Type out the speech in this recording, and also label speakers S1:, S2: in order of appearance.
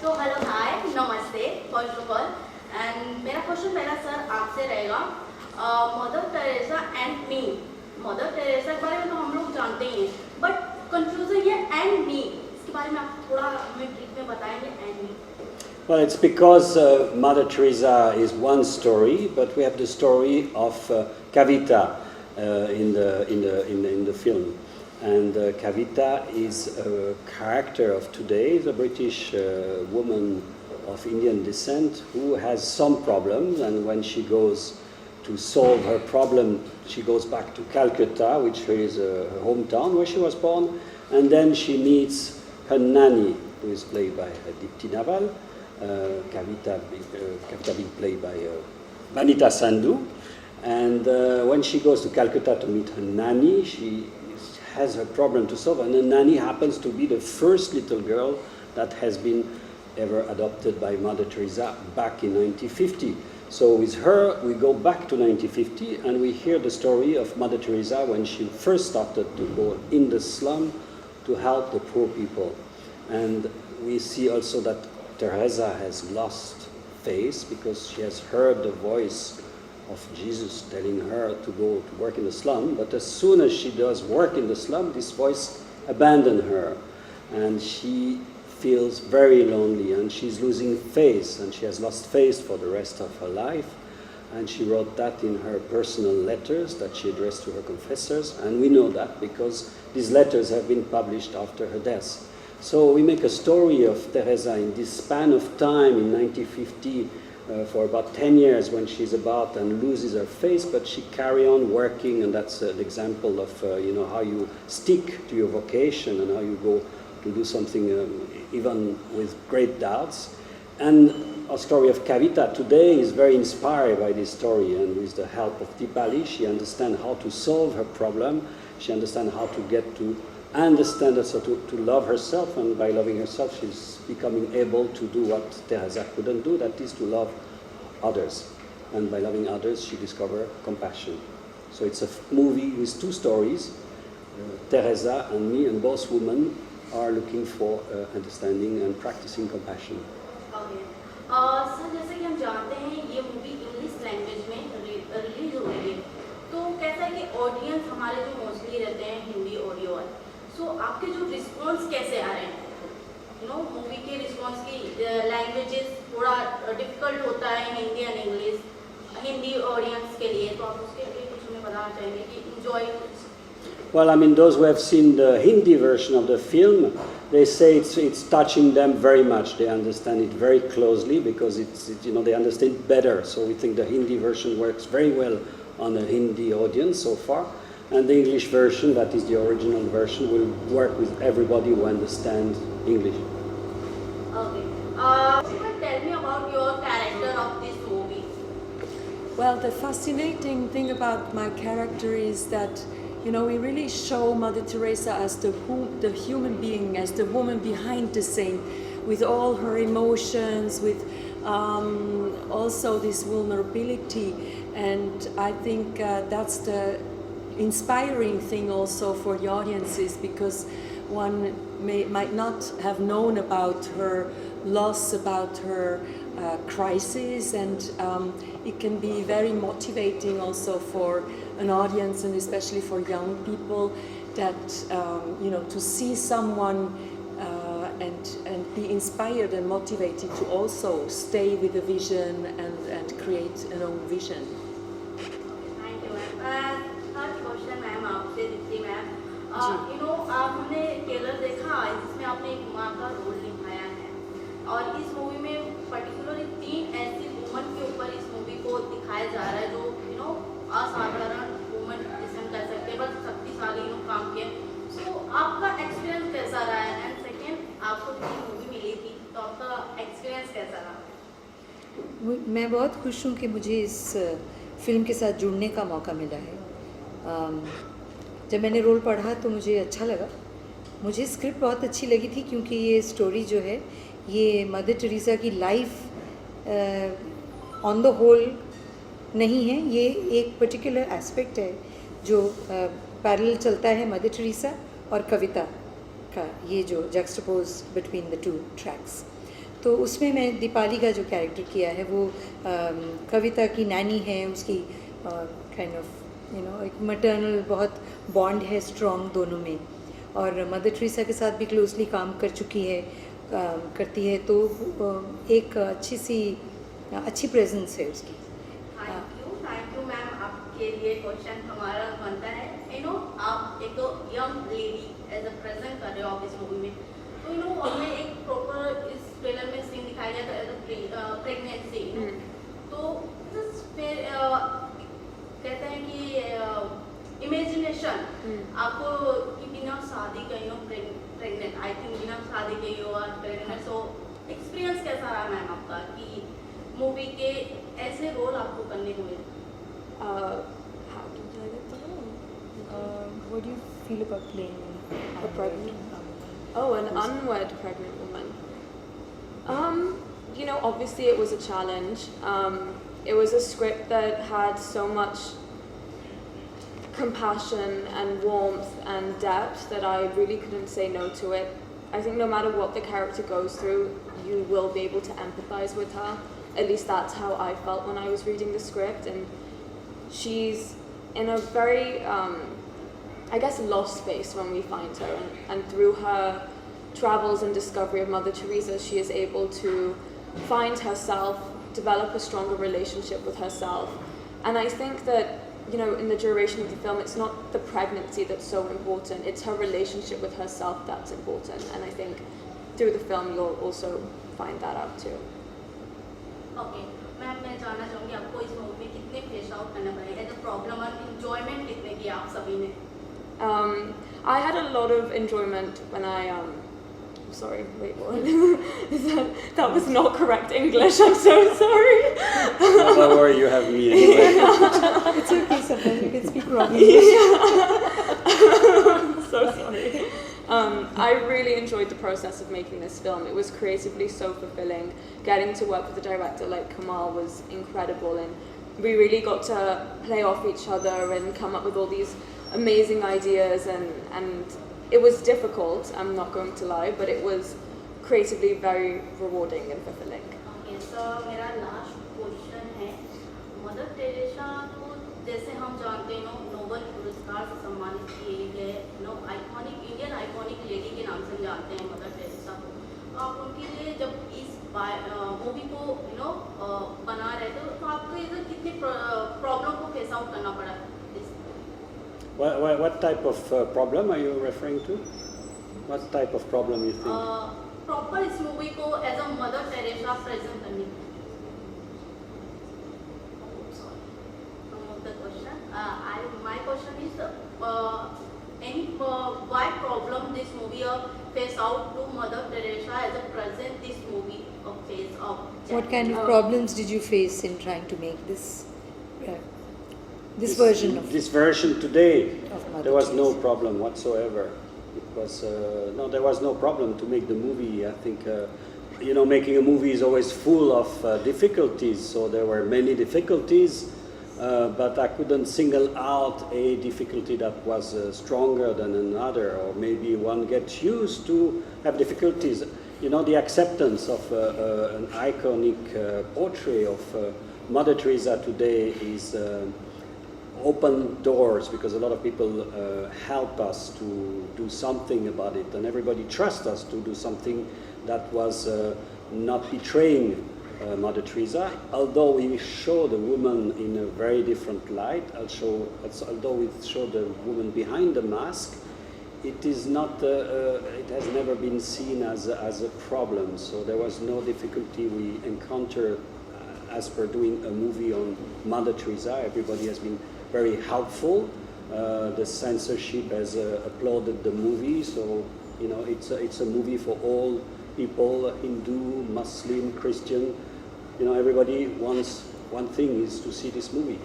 S1: So hello, hi, namaste, first of all. And मेरा question पहला sir आपसे रहेगा mother Teresa and me. Mother Teresa के बारे में तो हम लोग जानते ही हैं, बट कंफ्यूजन ये एंड मी, इसके बारे में आप थोड़ा हमें ब्रीफ में बताएंगे and me.
S2: Well, it's because Mother Teresa is one story, but we have the story of Kavita in the film. And Kavita is a character of today, a British woman of Indian descent who has some problems, and when she goes to solve her problem, she goes back to Calcutta, which is her hometown where she was born, and then she meets her nanny, who is played by Dipti Naval, Kavita being played by Vanita Sandhu. And when she goes to Calcutta to meet her nanny, she has her problem to solve, and the nanny happens to be the first little girl that has been ever adopted by Mother Teresa back in 1950. So with her, we go back to 1950, and we hear the story of Mother Teresa when she first started to go in the slum to help the poor people. And we see also that Teresa has lost faith because she has heard the voice of Jesus telling her to go to work in the slum, but as soon as she does work in the slum, this voice abandons her, and she feels very lonely, and she's losing faith, and she has lost faith for the rest of her life. And she wrote that in her personal letters that she addressed to her confessors, and we know that because these letters have been published after her death. So we make a story of Teresa in this span of time in 1950, for about 10 years when she's about and loses her faith, but she carry on working, and that's an example of how you stick to your vocation and how you go to do something even with great doubts. And our story of Kavita today is very inspired by this story, and with the help of Dipali, she understands how to solve her problem, she understands how to get to understand also to love herself, and by loving herself she's becoming able to do what Teresa couldn't do, that is to love others. And by loving others she discovers compassion. So it's a movie with two stories, Teresa and me, and both women are looking for understanding and practicing compassion.
S1: Okay. Sir जैसे कि हम जानते हैं ये movie English language में release हो रही है, तो कैसा है कि ऑडियंस हमारे जो मोस्टली रहते हैं हिंदी ऑडियो वाले, सो आपके जो रिस्पॉन्स कैसे आ रहे हैं? मूवी के रिस्पॉन्स की लैंग्वेजेस थोड़ा डिफिकल्ट होता है Hindi and English, Hindi audience के लिए, तो आप उसके लिए कुछ हमें बताना चाहेंगे कि enjoy?
S2: Well, I mean, those who have seen the Hindi version of the film, they say it's touching them very much. They understand it very closely because they understand it better. So we think the Hindi version works very well on the Hindi audience so far. And the English version, that is the original version, will work with everybody who understands English.
S1: Okay. Tell me about your character of this movie.
S3: Well, the fascinating thing about my character is that, we really show Mother Teresa as the human being, as the woman behind the scene, with all her emotions, with also this vulnerability. And I think that's the inspiring thing also for the audiences, because one might not have known about her loss, about her crisis, and it can be very motivating also for an audience, and especially for young people, that to see someone and be inspired and motivated to also stay with a vision and create an own vision.
S1: Thank you, ma'am. Third question, ma'am, आपसे Deepti ma'am, हमने trailer देखा जिसमें आपने एक माँ का role निभाया है, और इस मूवी में पर्टिकुलरली 3 ऐसी वुमन के ऊपर इस मूवी को दिखाया जा रहा है जो असाधारण वुमन जिसे हम कह सकते हैं, बस शक्तिशाली काम किया. सो आपका एक्सपीरियंस कैसा रहा है? एंड सेकेंड, आपको जो मूवी मिली थी तो आपका एक्सपीरियंस कैसा रहा?
S4: मैं बहुत खुश हूँ कि मुझे इस फिल्म के साथ जुड़ने का मौका मिला है. जब मैंने रोल पढ़ा तो मुझे अच्छा लगा. मुझे स्क्रिप्ट बहुत अच्छी लगी थी क्योंकि ये स्टोरी जो है ये मदर टेरेसा की लाइफ ऑन द होल नहीं है, ये एक पर्टिकुलर एस्पेक्ट है जो पैरेलल चलता है मदर टेरेसा और कविता का, ये जो जक्सटपोज बिटवीन द टू ट्रैक्स. तो उसमें मैं दीपाली का जो कैरेक्टर किया है वो कविता की नैनी है, उसकी काइंड ऑफ एक मटर्नल बहुत बॉन्ड है स्ट्रॉन्ग दोनों में, और मदर टेरेसा के साथ भी क्लोजली काम कर चुकी है, करती है, तो एक अच्छी प्रेजेंस है उसकी।
S1: Thank you ma'am. आपके लिए क्वेश्चन हमारा बनता है, आप एक तो young lady as a present कर रहे हो आप इस मूवी में, तो हमें एक प्रॉपर इस ट्रेलर में सीन दिखाया गया था एज अ प्रेगनेंसी, तो फिर कहते हैं कि इमेजिनेशन आपको कि बिना शादी के प्रेग्नेंट, आई थिंक बिना शादी के you are pregnant, so experience कैसा रहा मैम आपका कि मूवी के ऐसे रोल आपको करने को मिले?
S3: How did I get the role?
S4: What do you feel about playing
S3: A pregnant? Oh, an unwed pregnant woman. Obviously it was a challenge. It was a script that had so much compassion and warmth and depth that I really couldn't say no to it. I think no matter what the character goes through, you will be able to empathize with her. At least that's how I felt when I was reading the script. And she's in a very, lost space when we find her. And through her travels and discovery of Mother Teresa, she is able to find herself, develop a stronger relationship with herself. And I think that, in the duration of the film, it's not the pregnancy that's so important, it's her relationship with herself that's important. And I think through the film, you'll also find that out too.
S1: Okay. Ma'am, मैं जानना चाहूँगी आपको इस movie में कितने face out करना पड़ेगा, as a problem और इंजॉयमेंट कितने किया आप सभी ने?
S3: I had a lot of enjoyment when I sorry, wait, what? that was not correct English. I'm so sorry.
S2: Don't worry, you have me anyway.
S4: It's okay, sometimes you can speak wrong English.
S3: So sorry. I really enjoyed the process of making this film. It was creatively so fulfilling. Getting to work with a director like Kamal was incredible, and we really got to play off each other and come up with all these amazing ideas, and it was difficult, I'm not going to lie, but it was creatively very rewarding and fulfilling.
S1: Okay, so मेरा last question है, mother Teresa को जैसे हम जानते हैं Nobel पुरस्कार से सम्मानित किए गए आइकॉनिक इंडियन आइकॉनिक लेडी के नाम से हम जानते हैं मदर टेरेसा को, आप उनके लिए जब इस मूवी को बना रहे थे तो आपको इधर कितने प्रॉब्लम को फेस आउट करना पड़ा?
S2: What type of problem are you referring to? What type of problem you think?
S1: Proper इस मूवी को as a Mother Teresa present करने की। The question, my question is, why problem this movie face out to Mother Teresa as a present this movie of face of?
S4: What kind of problems did you face in trying to make this version of
S2: this version today?
S4: Of Mother
S2: There was no
S4: Teresa.
S2: problem whatsoever. It was there was no problem to make the movie. I think making a movie is always full of difficulties. So there were many difficulties, but I couldn't single out a difficulty that was stronger than another, or maybe one gets used to have difficulties. The acceptance of an iconic portrait of Mother Teresa today is open doors, because a lot of people help us to do something about it, and everybody trusts us to do something that was not betraying Mother Teresa. Although we show the woman in a very different light, although we show the woman behind the mask, it is not. It has never been seen as a problem. So there was no difficulty we encountered as per doing a movie on Mother Teresa. Everybody has been very helpful. The censorship has applauded the movie, so it's a movie for all people, Hindu, Muslim, Christian. Everybody wants one thing, is to see this movie.